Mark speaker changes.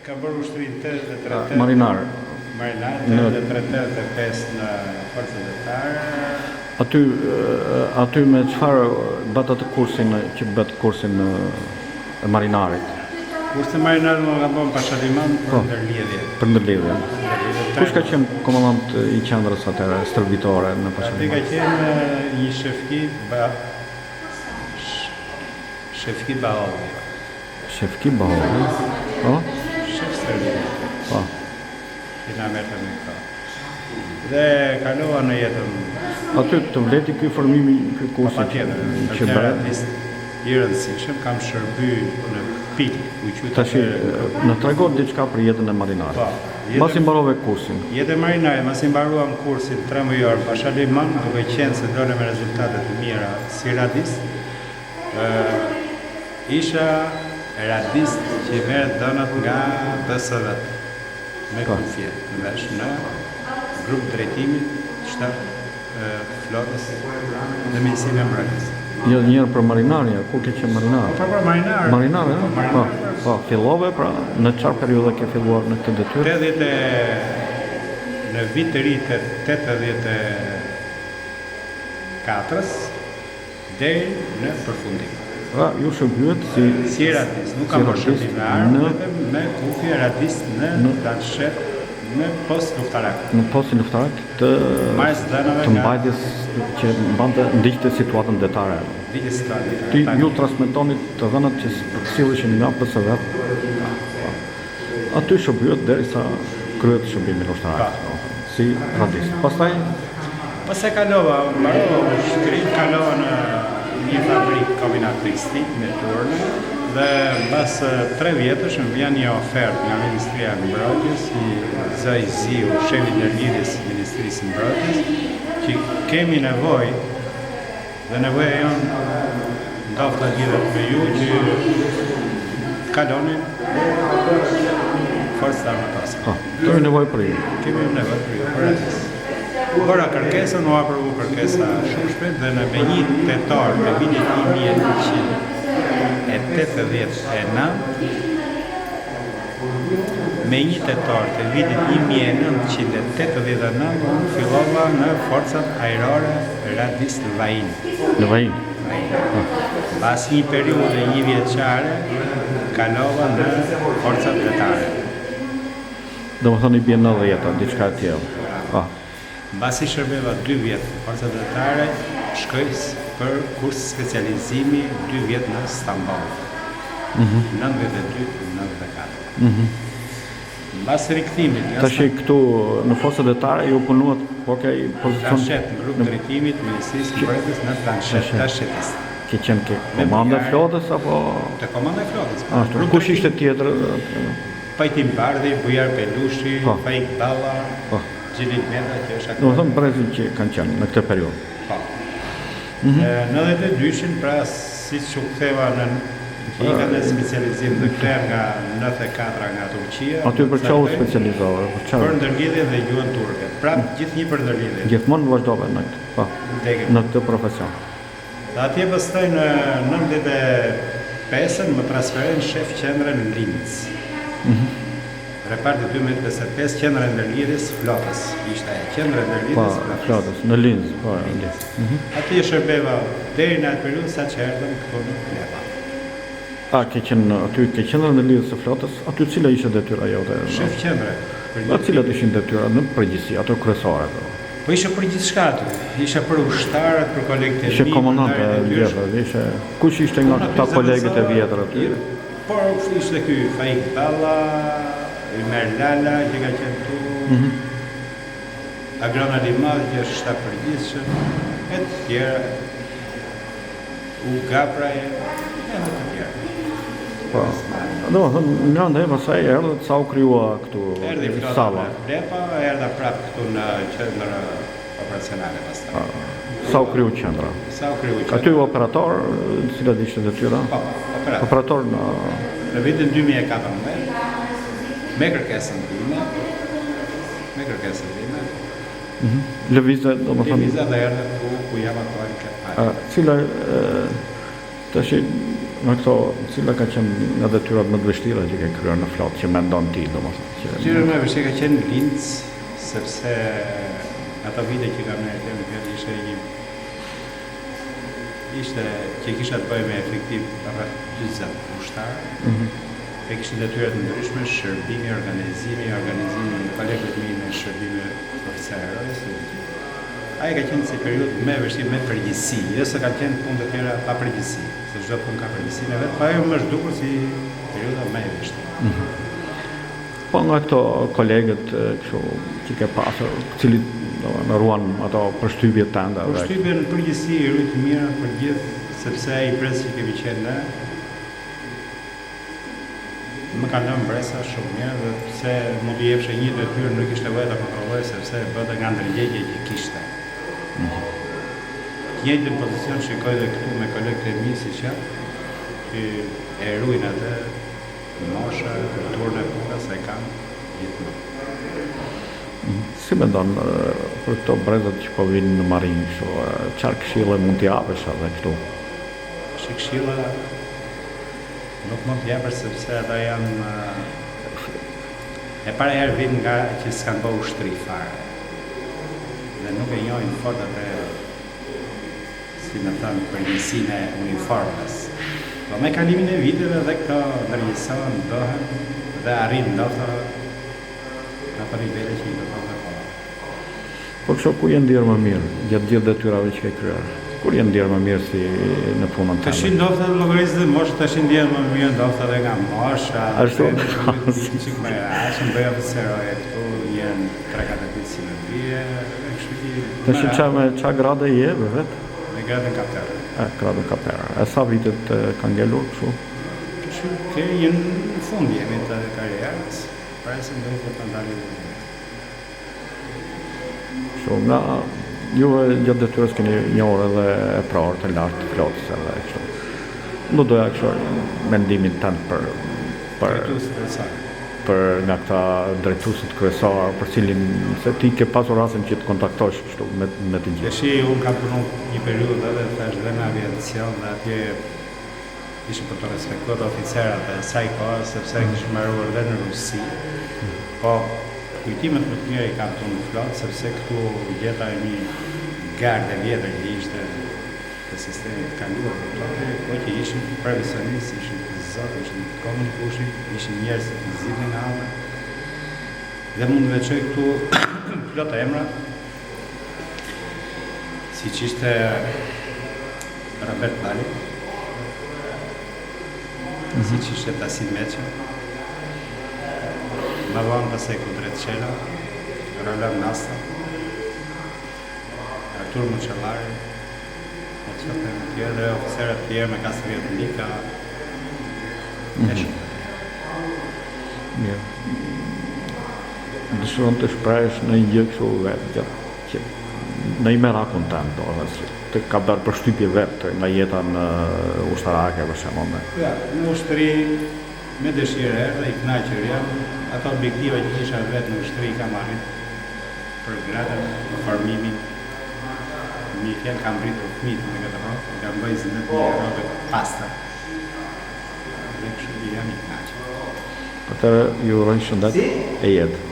Speaker 1: Ka bërë ushtrin 83
Speaker 2: marinar.
Speaker 1: Marinar, 83-85 në forcën detare.
Speaker 2: Aty me çfarë bët atë kursin që bët kursin e marinarit?
Speaker 1: Kursin marinarit më ka bën Pashaliman për ndërlidhje.
Speaker 2: Për ndërlidhje. Kush ka qenë komandant i qendrës atëherë stërvitore në Pashaliman?
Speaker 1: Aty ka qenë një Shefki Baholli.
Speaker 2: Shefki Baholli. Po?
Speaker 1: Shef stërvitore.
Speaker 2: Po.
Speaker 1: I na merrte me këto. Dhe kalova në jetën.
Speaker 2: Aty të vleti ky formimi, ky kursi
Speaker 1: që bëhet i rëndësishëm, kam shërby në PIL,
Speaker 2: tash në tregon diçka për jetën e marinarit. Po. Mbasi mbarove kursin.
Speaker 1: Jeta e marinarit, mbasi mbaruam kursin 3 muaj Pashaliman, duke qenë se dole me rezultate të mira si radist. Isha radist që merret dhënat nga BSV me kufje në grup drejtimit shtab flotës dhe Ministrinë e Mbrojtjes.
Speaker 2: Jo njërë për marinarin, kur ke qenë marinar?
Speaker 1: Po për marinar.
Speaker 2: Marinar, po, fillove, pra në çfarë periudhe ke filluar në këtë detyrë?
Speaker 1: Në vit të ri të 84-s deri në përfundim.
Speaker 2: Pra, ju shërbyet
Speaker 1: si radist, nuk kam bërë shërbim me armë, vetëm me kufje radist në planshet në post luftarak.
Speaker 2: Në post luftarak të mbajtjes që ndiqte situatën detare. Ti ju transmetonit të dhënat që sillishin nga PSV. Aty shërbyet derisa kryet shërbimi luftarak. Si radist.
Speaker 1: Pastaj kalova, mbarova ushtrin, kalova në një fabrikë kombinatristi me turne dhe mbas 3 vjetësh më vjen një ofertë nga Ministria e Mbrojtjes, i zë i ziu, shefi i ndërlidhjes së Ministrisë së Mbrojtjes, që kemi nevojë dhe nevoja jonë ndodh të lidhet me ju që kaloni forcët armatose.
Speaker 2: Kemi nevojë për ju.
Speaker 1: Kemi nevojë për ju, për radist. Bëra kërkesën, u aprovu kërkesa shumë shpejt dhe në me 1 tetor të vitit 1989, fillova në forcat ajrore radist Vajin.
Speaker 2: Në Vajin?
Speaker 1: Pas një periudhe 1 vjeçare, kalova në forcat detare.
Speaker 2: Domethënë i bie 90-ta, diçka e tillë.
Speaker 1: Mbasi shërbeva 2 vjet në forcat detare, shkoj për kurs specializimi 2 vjet në Stamboll. 92-94. Mbas rikthimit.
Speaker 2: Tash këtu në forcat detare ju punuat pozicion
Speaker 1: planshet në grup drejtimit Ministrisë së Mbrojtjes në planshet planshetist.
Speaker 2: Ke qenë komanda e flotës apo?
Speaker 1: Te komanda e flotës.
Speaker 2: Ashtu. Kush ishte tjetër?
Speaker 1: Pajtim Bardhi, Bujar Pelushi, Faik Balla. Gjilit Meta që është aktuar.
Speaker 2: Domethënë brezit që kanë qenë në këtë periudhë.
Speaker 1: Po. Në 92-shin, pra siç u ktheva në ikën e specializim dhe kthea nga 94 nga Turqia.
Speaker 2: Aty për çfarë u specializove?
Speaker 1: Për ndërlidhje dhe gjuhën turke. Pra gjithnjë për ndërlidhje.
Speaker 2: Gjithmonë vazhdove në këtë. Po. Në këtë profesion.
Speaker 1: Dhe atje pastaj në 95-ën më transferojnë shef qendrën në Linz. Reparti 1255, qendra e ndërlidhjes flotës. Ishte ajo qendra e ndërlidhjes
Speaker 2: flotës në Linz, po.
Speaker 1: Atje shërbeva deri në atë periudhë sa që erdhëm këtu në Klepa.
Speaker 2: Ke qenë aty ke qendra e ndërlidhjes së flotës, aty cila ishte detyra jote?
Speaker 1: Shef qendre.
Speaker 2: Cilat ishin detyrat në përgjithësi, ato kryesore?
Speaker 1: Po ishte për gjithçka aty. Ishte për ushtarët, për kolegët e mi.
Speaker 2: Ishte komandant e vjetër, kush ishte nga këta kolegët e vjetër aty?
Speaker 1: Por ishte ky Faik Balla, Imer Lala, që ka qenë tu, Agrona Limad, që është shtab përgjithshëm, e të tjera, U Gapraje, e të tjera.
Speaker 2: Po, domethënë nga ndaj pasaj erdhe sa u krijua këtu salla.
Speaker 1: Klepa, erdha prapë këtu në qendër operacionale pastaj.
Speaker 2: Sa u kriju qendra? Aty operator, cilat ishte detyra?
Speaker 1: Po,
Speaker 2: operator
Speaker 1: në vitin 2014. Me kërkesën time.
Speaker 2: Lëvizje, domethënë.
Speaker 1: Lëvizja dhe erdhe ku jam aktualisht këtë.
Speaker 2: Cila tash Në këto, cila ka qenë nga detyrat më të vështira që ke kryer në flot, që mendon ti, domethënë?
Speaker 1: Detyra më e vështirë ka qenë Linz, sepse ato vite që kam në Ethem ishte që kisha të bëj me efektiv rreth 40 ushtarë. E kishte detyra të ndryshme, shërbimi, organizimi kolegëve mi në shërbime oficerësh. Ai ka qenë si periudhë më e vështirë me përgjegjësi, jo se ka qenë punë të tjera pa përgjegjësi, se çdo punë ka përgjegjësinë e vet, po ajo më është dukur si periudha më e vështirë.
Speaker 2: Po nga këto kolegët kështu që ke pasur, cilit në ruan ato përshtypjet tënde?
Speaker 1: Përshtypje në përgjithësi i rrit mirë për gjithë, sepse i pres që kemi qenë ne më kanë lënë mbresa shumë mirë dhe pse mund t'i jepshe një detyrë nuk ishte vëllë ta kontrolloj sepse bëte nga ndërgjegje që kishte. Njëjtën pozicion shikoj dhe këtu me kolegët e mi si që e ruajnë atë mosha, kulturën e punës e kanë gjithmonë.
Speaker 2: Si mendon për këto brezat që po vinë në marinë, çfarë këshille mund t'i japësh edhe këtu?
Speaker 1: Këshilla nuk mund t'i japësh sepse ata janë e para herë vinë nga që s'kanë bërë ushtri fare. Dhe nuk e njohin fort atë, si më thënë, përgjegjësinë e uniformës. Po me kalimin e viteve dhe këto ndërgjegjësohen, bëhen dhe arrin ndoshta ato nivele që i kërkon dhe koha.
Speaker 2: Po kështu ku je ndier më mirë gjatë gjithë detyrave që ke kryer? Kur je ndier më mirë si në punën tënde?
Speaker 1: Tash ndoshta llogarisë dhe moshë tash ndier më mirë ndoshta edhe nga mosha.
Speaker 2: Ashtu.
Speaker 1: Çik më ashtu bëj oficeroj këtu janë 3-4 ditë si më bie, kështu që.
Speaker 2: Tash çfarë grade je vet?
Speaker 1: Në gradën kapiter.
Speaker 2: Gradën kapiter. A sa vitet ka ngelur kështu?
Speaker 1: Kështu që jenë në fund jemi të karrierës. Presim do të pandalim.
Speaker 2: Kështu nga juve gjatë detyrës keni një orë edhe e prarë të lartë të flotës edhe kështu. Nuk doja kështu mendimin tënd për nga këta drejtuesit kryesor, për cilin se ti ke pasur rastin që të kontaktosh kështu me të gjithë.
Speaker 1: Tashi unë kam punuar një periudhë edhe thash dhe në aviacion dhe atje ishim për të respektuar oficerat e saj kohë sepse kishim marruar dhe në Rusi. Po kujtimet më të mira i kam këtu në flotë sepse këtu gjeta një gardë e vjetër që ishte të sistemit të kaluar të flotë, po që ishim profesionistë, ishim zotë, ishim komunikushi, ishim njerëz të zgjidhnin hallë. Dhe mund të veçoj këtu plot emra, siç ishte Robert Bali, siç ishte Tasin Meçi, më vonë pastaj Kudret Qela, Roland Nasta, Artur Muçallari, e çfarë të tjerë dhe oficerët të tjerë me kasë Lika, e shumë.
Speaker 2: Mirë. Dëshiron të shprehësh në një gjë kështu vetë, që në një merakun tënd, domethënë të ka bërë përshtypje vetë nga jeta në ushtarake për shembull.
Speaker 1: Ja, në ushtri me dëshirë dhe i kënaqur jam, ato objektiva që kisha vetë në ushtri kam arrit për gradën, formimin. Një fjalë kam rritur fëmijët në këtë rrugë, kam bërë 21 rrugë pastër. Dhe kështu jam i kënaqur.
Speaker 2: Atëherë ju uroj shëndet e jetë.